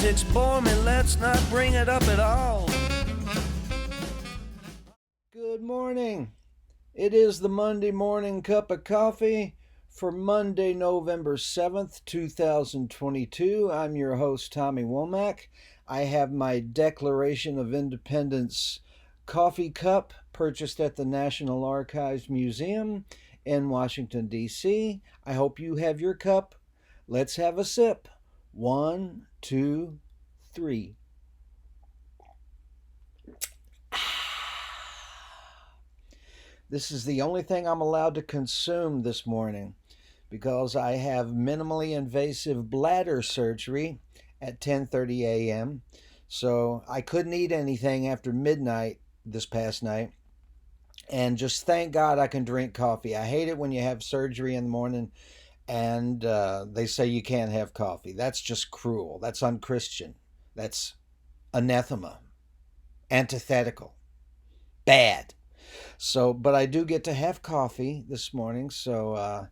Politics bore me, let's not bring it up at all. Good morning. It is the Monday morning cup of coffee for Monday, November 7th, 2022. I'm your host, Tommy Womack. I have my Declaration of Independence coffee cup purchased at the National Archives Museum in Washington, D.C. I hope you have your cup. Let's have a sip. 1, 2, 3. This is the only thing I'm allowed to consume this morning because I have minimally invasive bladder surgery at 10:30 a.m. So I couldn't eat anything after midnight this past night. And just thank God I can drink coffee. I hate it when you have surgery in the morning and they say you can't have coffee. That's just cruel. That's unchristian. That's anathema. Antithetical. Bad. So, but I do get to have coffee this morning. So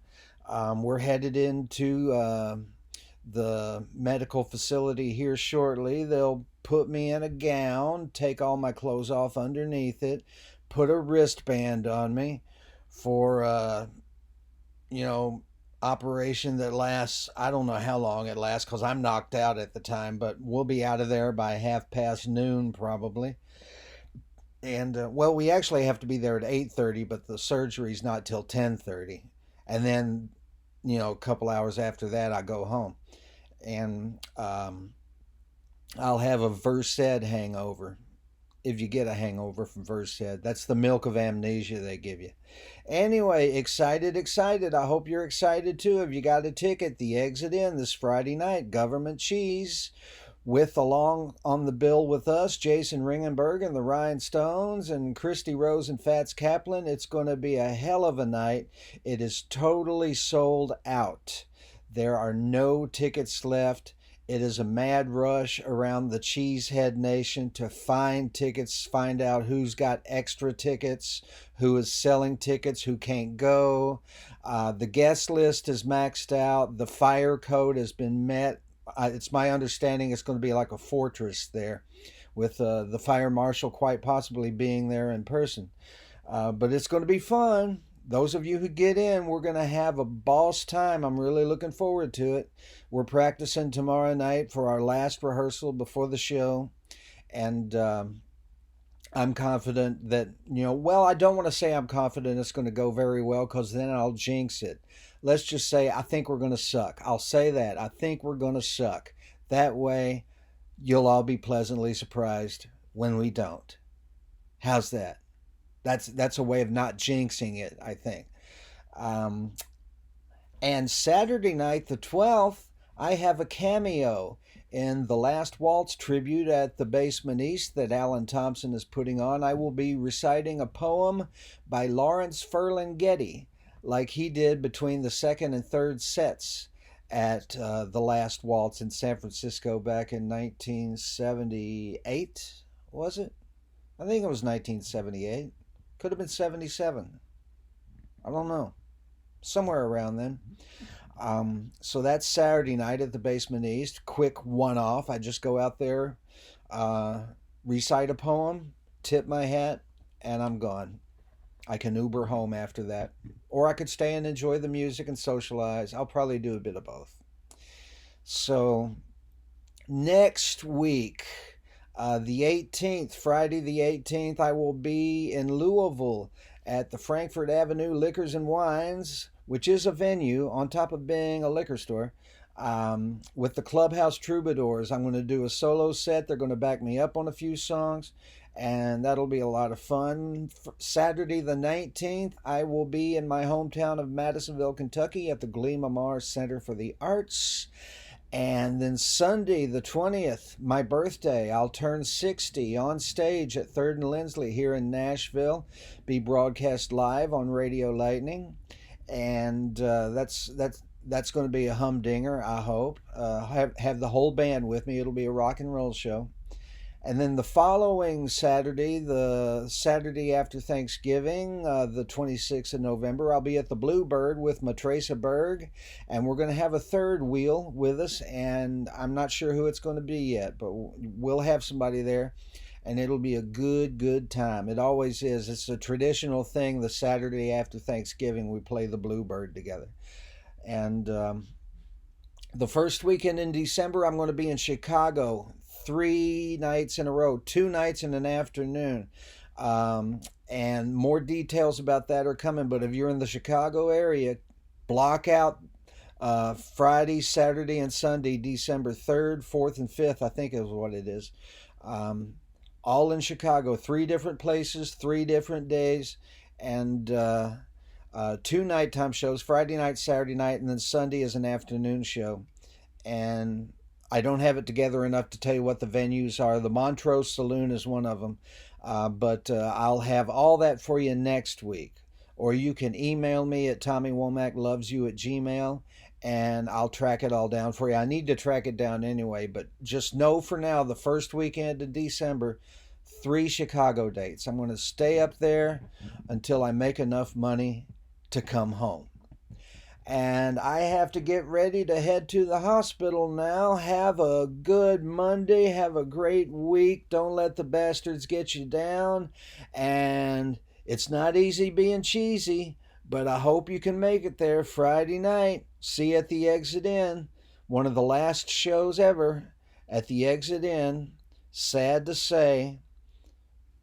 we're headed into the medical facility here shortly. They'll put me in a gown, take all my clothes off underneath it, put a wristband on me for, operation that lasts, I don't know how long it lasts because I'm knocked out at the time, but we'll be out of there by 12:30 probably. And we actually have to be there at 8:30, but the surgery's not till 10:30. And then, a couple hours after that, I go home. And I'll have a Versed hangover. If you get a hangover from Versed, that's the milk of amnesia they give you. Anyway, excited. I hope you're excited too. If you got a ticket, the Exit In this Friday night, Government Cheese, with along on the bill with us, Jason Ringenberg and the Rhinestones and Christy Rose and Fats Kaplan. It's going to be a hell of a night. It is totally sold out. There are no tickets left. It is a mad rush around the Cheesehead Nation to find tickets, find out who's got extra tickets, who is selling tickets, who can't go. The guest list is maxed out. The fire code has been met. It's my understanding it's going to be like a fortress there with the fire marshal quite possibly being there in person. But it's going to be fun. Those of you who get in, we're going to have a boss time. I'm really looking forward to it. We're practicing tomorrow night for our last rehearsal before the show. And I'm confident that, I don't want to say I'm confident it's going to go very well because then I'll jinx it. Let's just say I think we're going to suck. I'll say that. I think we're going to suck. That way, you'll all be pleasantly surprised when we don't. How's that? That's a way of not jinxing it, I think. And Saturday night, the 12th, I have a cameo in the Last Waltz tribute at the Basement East that Alan Thompson is putting on. I will be reciting a poem by Lawrence Ferlinghetti, like he did between the second and third sets at the Last Waltz in San Francisco back in 1978, was it? I think it was 1978. Could have been 77. I don't know. Somewhere around then. So that's Saturday night at the Basement East. Quick one-off. I just go out there, recite a poem, tip my hat, and I'm gone. I can Uber home after that. Or I could stay and enjoy the music and socialize. I'll probably do a bit of both. So next week, the 18th, Friday the 18th, I will be in Louisville at the Frankfort Avenue Liquors and Wines, which is a venue on top of being a liquor store, with the Clubhouse Troubadours. I'm going to do a solo set. They're going to back me up on a few songs, and that'll be a lot of fun. Saturday the 19th, I will be in my hometown of Madisonville, Kentucky at the Glee Memoir Center for the Arts. And then Sunday, the 20th, my birthday, I'll turn 60 on stage at 3rd and Lindsley here in Nashville, be broadcast live on Radio Lightning. And that's going to be a humdinger, I hope. Have the whole band with me. It'll be a rock and roll show. And then the following Saturday, the Saturday after Thanksgiving, the 26th of November, I'll be at the Bluebird with Matresa Berg, and we're going to have a third wheel with us, and I'm not sure who it's going to be yet, but we'll have somebody there, and it'll be a good time. It always is. It's a traditional thing. The Saturday after Thanksgiving, we play the Bluebird together. And the first weekend in December, I'm going to be in Chicago 3 nights in a row, 2 nights in an afternoon. And more details about that are coming. But if you're in the Chicago area, block out Friday, Saturday, and Sunday, December 3rd, 4th, and 5th, I think is what it is. All in Chicago, 3 different places, 3 different days, and 2 nighttime shows, Friday night, Saturday night, and then Sunday is an afternoon show. And I don't have it together enough to tell you what the venues are. The Montrose Saloon is one of them. But I'll have all that for you next week. Or you can email me at TommyWomackLovesYou@gmail, and I'll track it all down for you. I need to track it down anyway, but just know for now, the first weekend of December, 3 Chicago dates. I'm going to stay up there until I make enough money to come home. And I have to get ready to head to the hospital now. Have a good Monday. Have a great week. Don't let the bastards get you down. And it's not easy being cheesy, but I hope you can make it there Friday night. See you at the Exit Inn. One of the last shows ever at the Exit Inn. Sad to say,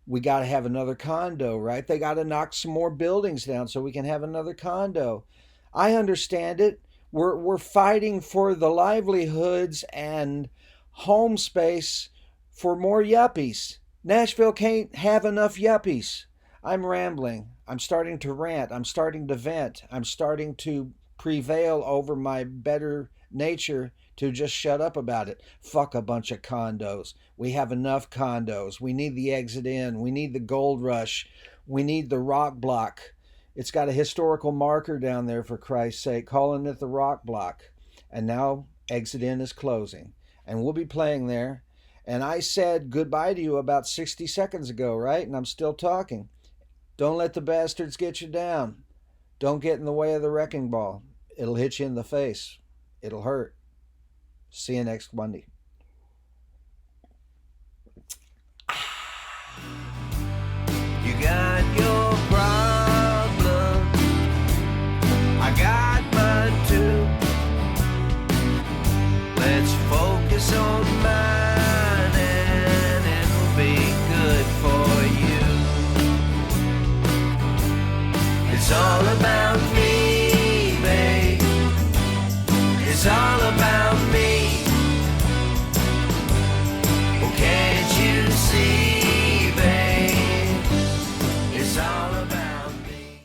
we got to have another condo, right? They got to knock some more buildings down so we can have another condo. I understand it. We're fighting for the livelihoods and home space for more yuppies. Nashville can't have enough yuppies. I'm rambling. I'm starting to rant. I'm starting to vent. I'm starting to prevail over my better nature to just shut up about it. Fuck a bunch of condos. We have enough condos. We need the Exit Inn. We need the Gold Rush. We need the Rock Block. It's got a historical marker down there, for Christ's sake, calling it the Rock Block. And now Exit Inn is closing. And we'll be playing there. And I said goodbye to you about 60 seconds ago, right? And I'm still talking. Don't let the bastards get you down. Don't get in the way of the wrecking ball. It'll hit you in the face. It'll hurt. See you next Monday. You got your problem, I got mine too. Let's focus on mine and it'll be good for you. It's all about me, babe. It's all about